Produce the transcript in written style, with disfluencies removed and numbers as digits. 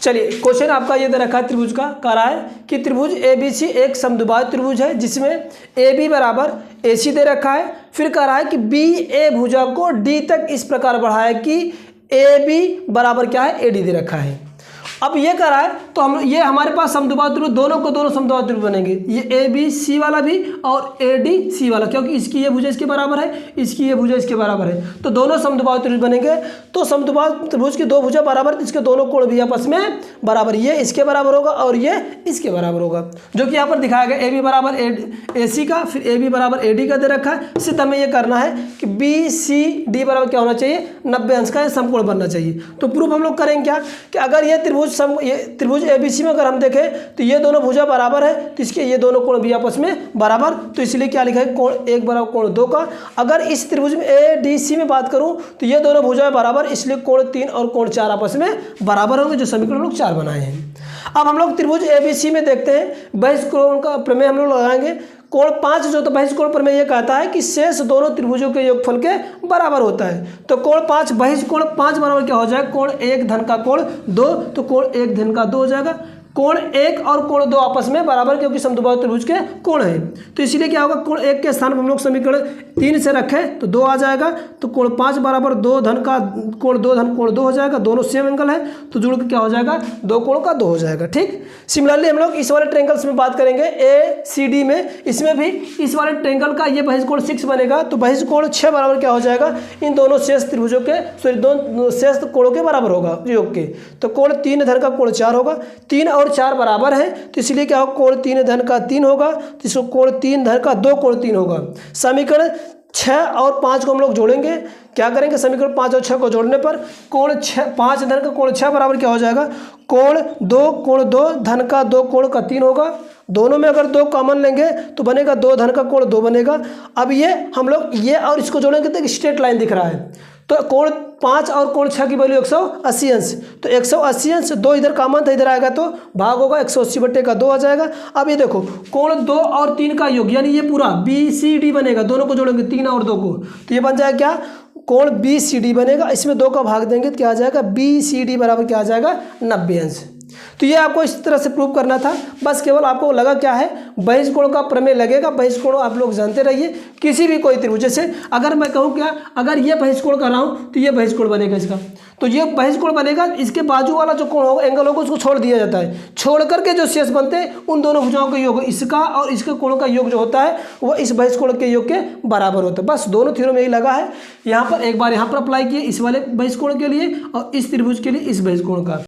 चलिए क्वेश्चन आपका ये दे रखा है त्रिभुज का, कह रहा है कि त्रिभुज ABC एक समद्विबाहु त्रिभुज है जिसमें AB बराबर AC दे रखा है। फिर कह रहा है कि BA भुजा को D तक इस प्रकार बढ़ाया कि AB बराबर क्या है AD दे रखा है। अब ये कह रहा है तो हम ये हमारे पास समद्विबाहु त्रिभुज दोनों को दोनों समद्विबाहु त्रिभुज बनेंगे, ये ABC वाला भी और ADC वाला, क्योंकि इसकी ये भुजा इसके बराबर है, इसकी ये भुजा इसके बराबर है, तो दोनों समद्विबाहु त्रिभुज बनेंगे। तो समद्विबाहु त्रिभुज की दो भुजा बराबर, इसके दोनों कोण भी आपस में बराबर, ये इसके बराबर होगा और ये इसके बराबर होगा, जो कि यहाँ पर दिखाया गया AB बराबर AC का, फिर AB बराबर AD का दे रखा है। सिर्फ हमें ये करना है कि BCD बराबर क्या होना चाहिए, 90 अंश का समकोण बनना चाहिए। तो प्रूफ हम लोग करेंगे क्या कि अगर ये त्रिभुज ABC में अगर हम देखें तो ये दोनों भुजा बराबर है, तो इसके ये दोनों कोण भी आपस में बराबर, तो इसलिए क्या लिखा है कोण 1 बराबर कोण 2 का। अगर इस त्रिभुज में ADC में बात करूं तो ये दोनों भुजा बराबर, इसलिए कोण 3 और कोण 4 आपस में बराबर होंगे, जो समीकरण हम लोग 4 बनाए हैं। अब हम लोग त्रिभुज ABC में देखते हैं बहिष्कोण का प्रमेय हम लोग लगाएंगे। कोण 5 जो तो बहिष्कोण प्रमेय ये कहता है कि शेष दोनों त्रिभुजों के योगफल के बराबर होता है। तो कोण 5 बहिष्कोण 5 बराबर क्या हो जाएगा, कोण 1 धन का कोण 2, तो कोण 1 धन का 2 हो जाएगा। कोण 1 और कोण 2 आपस में बराबर, क्योंकि समद्विबाहु त्रिभुज के कोण है, तो इसीलिए क्या होगा कोण 1 के स्थान पर हम लोग समीकरण 3 से रखें तो 2 आ जाएगा। तो कोण 5 बराबर 2 धन का कोण 2 धन कोण 2 हो जाएगा, दोनों सेम एंगल है तो जुड़ के क्या हो जाएगा 2 कोण का 2 हो जाएगा। ठीक, सिमिलरली हम लोग इस वाले ट्रायंगल्स में बात करेंगे ACD में, इसमें भी इस वाले ट्रायंगल का ये बहिष्कोण 6 बनेगा, तो बहिष्कोण 6 बराबर क्या हो जाएगा, इन दोनों शेष त्रिभुजों के दोनों शेष कोणों के बराबर होगा योग के। तो कोण 3 धन का कोण 4 होगा, 3 और 4 बराबर है, तो इसलिए क्या होगा कोण 3 धन का 3 होगा, तो इसको कोण 3 धन का 2 कोण 3 होगा। समीकरण 6 और 5 को हम लोग जोड़ेंगे, क्या करेंगे समीकरण 5 और 6 को जोड़ने पर कोण 5 धन का कोण 6 बराबर क्या हो जाएगा, कोण 2 धन का 2 कोण का 3 होगा। दोनों में अगर 2 कॉमन लेंगे तो बनेगा 2 धन का कोण 2 बनेगा। अब ये हम लोग ये और इसको जोड़ेंगे तो एक स्ट्रेट लाइन दिख रहा है, तो कोण 5 और कोण 6 की वैल्यू 180 अंश, तो 180 अंश 2 इधर कॉमन था, इधर आएगा तो भाग होगा 180/2 आ जाएगा। अब ये देखो कोण 2 और 3 का योग, यानी ये पूरा BCD बनेगा, दोनों को जोड़ेंगे 3 और 2 को, तो ये बन जाएगा क्या कोण BCD बनेगा। इसमें 2 का भाग देंगे तो क्या आ जाएगा BCD बराबर क्या आ जाएगा 90 अंश। तो ये आपको इस तरह से प्रूव करना था, बस केवल आपको लगा क्या है बहिष्कोण का प्रमेय लगेगा। बहिष्कोण आप लोग जानते रहिए, किसी भी कोई त्रिभुज, जैसे अगर मैं कहूँ क्या अगर ये बहिष्कोण कर रहा हूँ तो ये बहिष्कोण बनेगा इसका, तो ये बहिष्कोण बनेगा, इसके बाजू वाला जो कोण होगा एंगल होगा उसको छोड़ दिया जाता है, छोड़ करके जो शेष बनते हैं उन दोनों भुजाओं का योग, इसका और इसके कोणों का योग जो होता है वो इस बहिष्कोण के योग के बराबर होता है। बस दोनों थ्योरम में यही लगा है। यहाँ पर एक बार यहाँ पर अप्लाई किए इस वाले बहिष्कोण के लिए और इस त्रिभुज के लिए इस बहिष्कोण का।